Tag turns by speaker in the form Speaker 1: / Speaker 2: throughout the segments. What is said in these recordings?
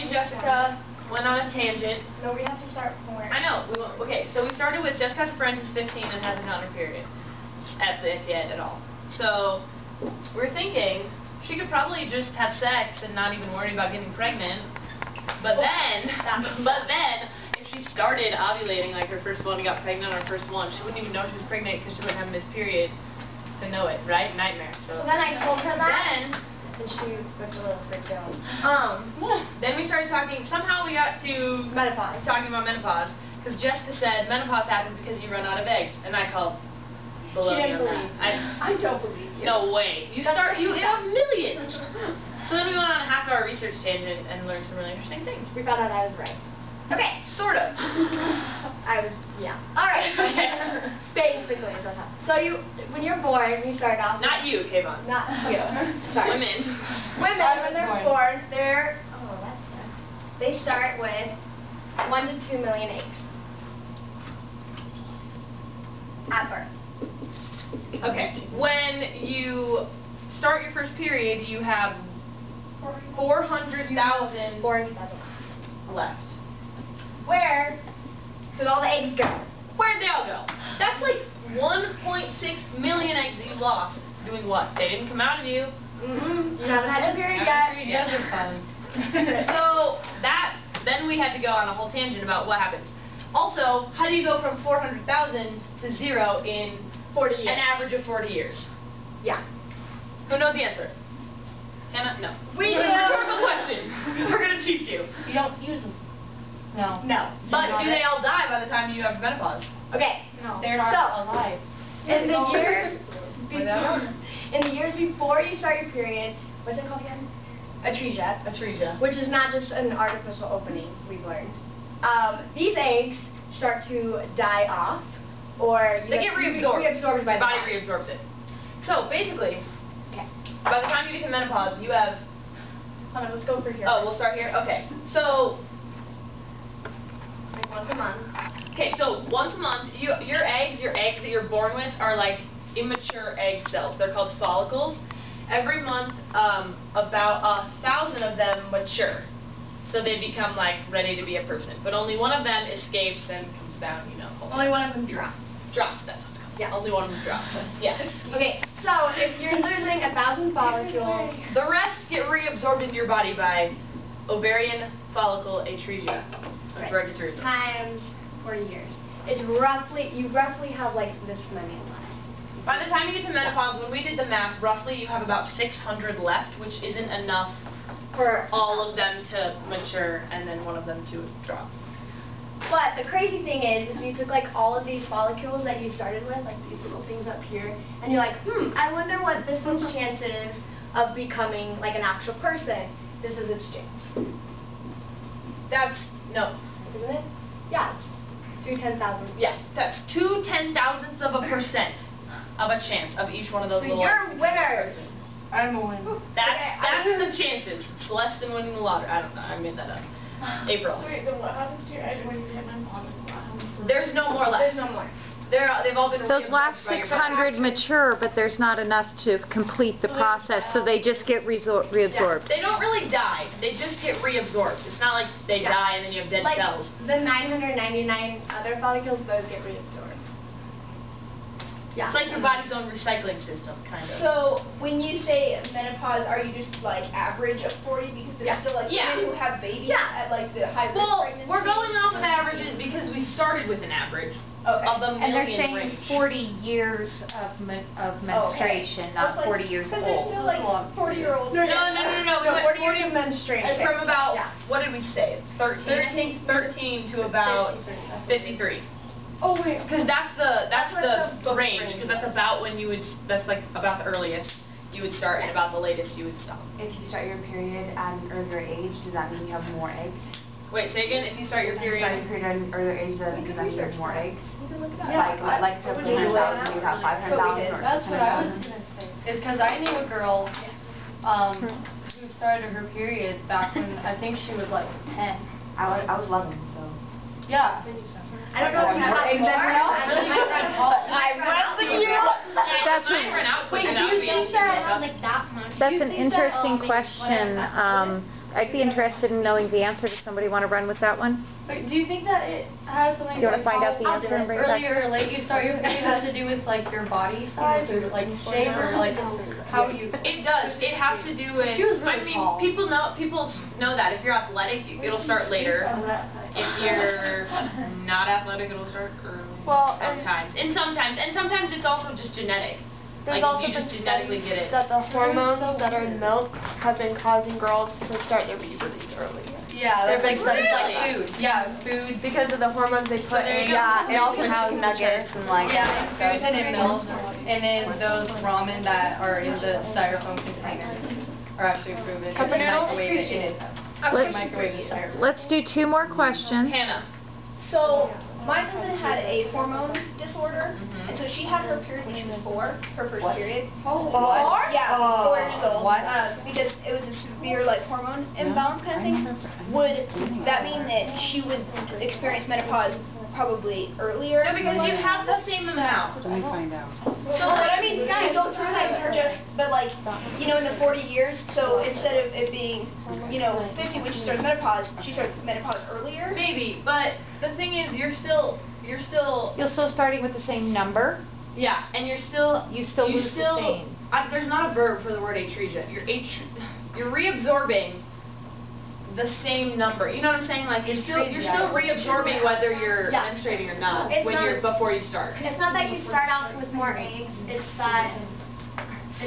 Speaker 1: and Jessica went on a tangent.
Speaker 2: No, we have to start from where.
Speaker 1: I know. Okay, so we started with Jessica's friend who's 15 and hasn't gotten her period yet at all. So we're thinking she could probably just have sex and not even worry about getting pregnant. But then if she started ovulating like her first one and got pregnant on her first one, she wouldn't even know she was pregnant because she wouldn't have missed period to know it, right? Nightmare.
Speaker 2: So then I told her that.
Speaker 3: And she was a little freaked out.
Speaker 1: Then we started talking, somehow we got to
Speaker 2: Menopause.
Speaker 1: talking about menopause, because Jessica said menopause happens because you run out of eggs, and I called baloney.
Speaker 2: She didn't believe me. I don't believe you.
Speaker 1: No way. You have millions. So then we went on a half-hour research tangent and learned some really interesting things.
Speaker 2: We found out I was right. Okay.
Speaker 1: Sort of.
Speaker 2: Yeah. Alright.
Speaker 1: Okay.
Speaker 2: Basically, that's what happened. So when you're born, you start off.
Speaker 1: Not you, Kayvon.
Speaker 2: Not you. Sorry.
Speaker 1: Women.
Speaker 2: When they're born, they start with 1 to 2 million eggs. At birth.
Speaker 1: Okay. When you start your first period, you have 400,000 left.
Speaker 2: Where did all the eggs go?
Speaker 1: Where'd they all go? That's like 1.6 million eggs that you lost. Doing what? They didn't come out of you.
Speaker 2: You haven't had your period yet.
Speaker 1: You guys are fun. So then we had to go on a whole tangent about what happens. Also, how do you go from 400,000 to 0 in
Speaker 2: 40 years.
Speaker 1: an average of 40 years?
Speaker 2: Yeah.
Speaker 1: Who knows the answer? Hannah? No.
Speaker 2: We do.
Speaker 1: It's a rhetorical question, because we're going to teach you.
Speaker 3: You don't use them. No.
Speaker 2: No.
Speaker 1: But do they all die by the time you have menopause?
Speaker 2: Okay.
Speaker 3: No. They're not alive.
Speaker 2: In the years before you start your period, what's it called again? Atresia.
Speaker 1: Atresia.
Speaker 2: Which is not just an artificial opening, we've learned. These eggs start to die off, or
Speaker 1: they get reabsorbed.
Speaker 2: Reabsorbed by the
Speaker 1: body reabsorbs it. So basically,
Speaker 2: okay.
Speaker 1: By the time you get to menopause, you have.
Speaker 2: Hold on, let's go for here.
Speaker 1: Oh, we'll start here. Okay. So.
Speaker 2: Like once a month.
Speaker 1: Okay, so once a month, your eggs that you're born with are like immature egg cells. They're called follicles. Every month, about 1,000 of them mature. So they become like ready to be a person. But only one of them escapes and comes down, you know.
Speaker 2: Only one of them drops.
Speaker 1: Drops, that's what it's called.
Speaker 2: Yeah.
Speaker 1: Only one of them drops. Yeah.
Speaker 2: Okay, so if you're losing 1,000 follicles,
Speaker 1: the rest get reabsorbed into your body by ovarian follicle atresia.
Speaker 2: right, times 40 years. You roughly have like this many left.
Speaker 1: By the time you get to menopause, when we did the math, roughly you have about 600 left, which isn't enough for all of them to mature and then one of them to drop.
Speaker 2: But the crazy thing is you took like all of these follicles that you started with, like these little things up here, and you're like, I wonder what this one's chance is of becoming like an actual person. This is its chance.
Speaker 1: No.
Speaker 2: Isn't it? Yeah. 2 10,000.
Speaker 1: Yeah, that's 2 10,000ths of a percent of a chance of each one of those
Speaker 2: so
Speaker 1: little
Speaker 2: you're winners.
Speaker 3: I'm a winner.
Speaker 1: That's the chances. It's less than winning the lottery. I don't know. I made that up. April.
Speaker 4: So wait, then what happens to your eggs when you hit menopause?
Speaker 1: There's no more left.
Speaker 2: There's no more.
Speaker 1: They've all been
Speaker 5: Those last 600 mature, but there's not enough to complete the process, so they just get reabsorbed.
Speaker 1: They don't really die. They just get reabsorbed. It's not like they die and then you have dead cells.
Speaker 2: The 999 other follicles, those get reabsorbed. Yeah.
Speaker 1: It's like your body's own recycling system, kind of.
Speaker 4: So when you say menopause, are you just like average of 40 because there's still like women who have babies at like the high risk pregnancy?
Speaker 1: We're going off of averages because we started with an average of the million
Speaker 3: And they're saying
Speaker 1: range.
Speaker 3: 40 years of menstruation, not 40 years old.
Speaker 4: Because there's still like 40-year-olds.
Speaker 1: No. We went
Speaker 2: 40 years of menstruation.
Speaker 1: From about, what did we say? 13 to about 53.
Speaker 4: Oh wait,
Speaker 1: because that's the range. Because that's about when you would. That's like about the earliest you would start, and about the latest you would stop.
Speaker 6: If you start your period at an earlier age, does that mean you have more eggs?
Speaker 1: Wait, say again. If you start your period.
Speaker 6: At an earlier age, does that mean you have more eggs?
Speaker 2: Yeah,
Speaker 6: like to 100,000, you have 500,000 or 600,000.
Speaker 4: That's what I was gonna say.
Speaker 3: It's because I knew a girl who started her period back when I think she was like 10.
Speaker 6: I was 11, so.
Speaker 3: Yeah.
Speaker 2: I don't know if you have eggs
Speaker 5: That's
Speaker 1: Wait, do you think that
Speaker 5: That's an interesting question. I'd be interested in knowing the answer. Does somebody want to run with that one?
Speaker 3: Like, do you think that it has something
Speaker 5: You wanna
Speaker 3: like
Speaker 5: find out the
Speaker 3: how
Speaker 5: answer and bring it back?
Speaker 3: earlier or late you start your period has to do with like your body size or like shape or like how you?
Speaker 1: It does. It has to do with.
Speaker 3: She was really
Speaker 1: I mean,
Speaker 3: tall.
Speaker 1: people know that if you're athletic, it'll start later. If you're not athletic, it'll start early.
Speaker 7: Well,
Speaker 1: sometimes, and sometimes it's also just genetic.
Speaker 7: There's
Speaker 1: Like,
Speaker 7: also
Speaker 1: you
Speaker 7: been
Speaker 1: just genetically
Speaker 7: studies
Speaker 1: get it.
Speaker 7: that the hormones that are in milk have been causing girls to start their puberties early.
Speaker 3: Yeah,
Speaker 7: There
Speaker 3: that's
Speaker 7: have
Speaker 3: like
Speaker 7: been
Speaker 3: stuff like
Speaker 1: Really?
Speaker 3: food. Yeah, food.
Speaker 7: Because of the hormones they put
Speaker 1: there
Speaker 7: in.
Speaker 1: you go.
Speaker 7: Yeah, it also
Speaker 3: Chicken
Speaker 7: has
Speaker 3: nuggets
Speaker 7: and like
Speaker 3: Yeah, in foods and in milk, and in those ramen that are in the styrofoam containers are actually proven
Speaker 7: Cup
Speaker 3: to
Speaker 7: of noodles?
Speaker 3: microwave it in
Speaker 5: Let's-
Speaker 3: microwave the styrofoam.
Speaker 5: Let's do 2 more questions.
Speaker 1: Hannah.
Speaker 4: So, my cousin had a hormone disorder, and so she had her period when she was 4, her first period.
Speaker 3: What?
Speaker 4: Yeah, 4 years old.
Speaker 3: What?
Speaker 4: Because it was a severe like hormone imbalance kind of thing. Would that mean that she would experience menopause probably earlier?
Speaker 1: No, because you have the same amount.
Speaker 8: Let me find out.
Speaker 4: So, but I mean, she go through that for just, but like, you know, in the 40 years, so instead of it being, 50 when she starts menopause, she starts menopause earlier?
Speaker 1: Maybe, but the thing is, you're still.
Speaker 5: You're still starting with the same number.
Speaker 1: Yeah, and you're still.
Speaker 5: You still lose the same.
Speaker 1: There's not a verb for the word atresia. You're reabsorbing the same number. You know what I'm saying? Like you're still reabsorbing whether you're
Speaker 2: Yeah.
Speaker 1: menstruating or not
Speaker 2: It's
Speaker 1: when
Speaker 2: not-
Speaker 1: you're before you start.
Speaker 2: It's not that you start out with more eggs, it's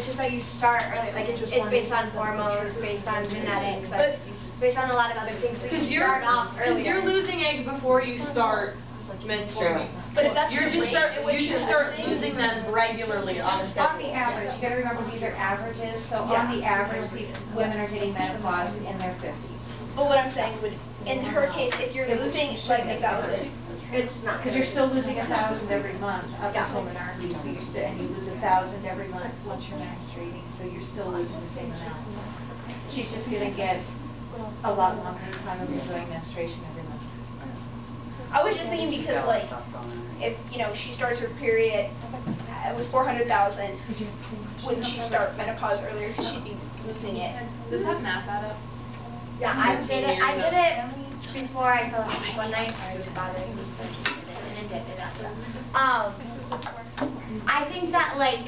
Speaker 2: just that you start early, like it's based on hormones, based on genetics, like, based on a lot of other things, so you start off earlier.
Speaker 1: You're losing eggs before you start menstruating.
Speaker 4: But if that's
Speaker 1: You
Speaker 4: the
Speaker 1: just
Speaker 4: rate
Speaker 1: start
Speaker 4: at which you're
Speaker 1: losing them regularly on a
Speaker 6: On
Speaker 1: schedule.
Speaker 6: the average, you gotta remember these are averages, so on the average, women are getting menopause in their 50s.
Speaker 4: But what I'm saying would, in her case, if you're losing like 1,000,
Speaker 2: It's not.
Speaker 6: Because you're still losing 1,000 every month up until menarche, so you're still, and you lose 1,000 every month once you're menstruating, so you're still losing the same amount. She's just gonna get a lot longer time of enjoying menstruation every month.
Speaker 4: I was just thinking because like, if, she starts her period with 400,000, wouldn't she start menopause earlier because she'd be losing it?
Speaker 1: Does that math add up?
Speaker 2: Yeah, I did it before I fell asleep one night. I was bothering me, so I did it, and it did it. I think that like,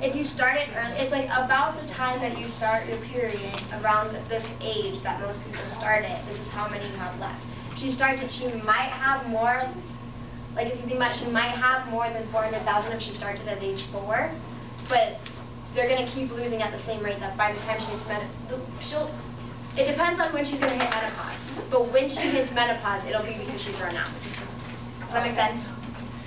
Speaker 2: if you start it early, it's like about the time that you start your period, around this age that most people start it, this is how many you have left. She starts it, she might have more, like if you think about it, she might have more than 400,000 if she starts it at age 4, but they're going to keep losing at the same rate that by the time she hits it depends on when she's going to hit menopause, but when she hits menopause, it'll be because she's run out. Does that make sense?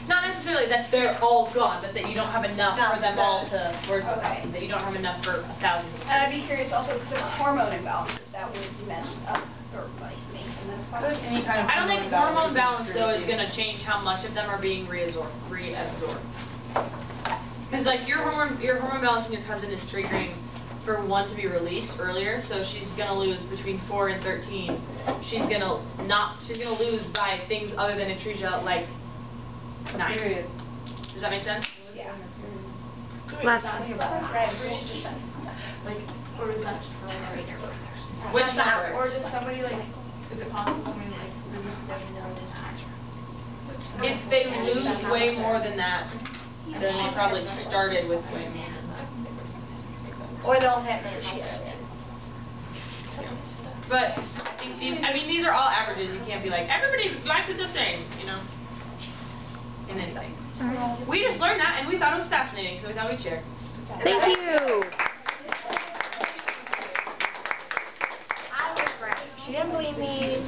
Speaker 1: Not necessarily that they're all gone, but that you don't have enough for them all to, or
Speaker 4: Okay.
Speaker 1: that you don't have enough for 1,000.
Speaker 4: And I'd be curious also because of hormone imbalance, if that would mess up or like make menopause.
Speaker 3: Any kind of
Speaker 1: I don't think
Speaker 3: hormone
Speaker 1: hormone balance though is
Speaker 3: really
Speaker 1: going to change how much of them are being reabsorbed. Because like your hormone balance in your cousin is triggering for one to be released earlier, so she's going to lose between 4 and 13. She's going to lose by things other than atresia like 9.
Speaker 3: Period.
Speaker 1: Does that make sense?
Speaker 4: Yeah.
Speaker 5: Last
Speaker 4: Right, we should just
Speaker 1: Which
Speaker 7: Or
Speaker 1: number?
Speaker 7: did somebody is it possible somebody release their
Speaker 1: If they lose way more than that, then they probably started with way more than that.
Speaker 2: Or they'll hit menopause.
Speaker 1: But I think these are all averages. You can't be like everybody's life is the same, in anything. We just learned that and we thought it was fascinating, so we thought we'd share.
Speaker 5: Thank you.
Speaker 2: I was right. She didn't believe me.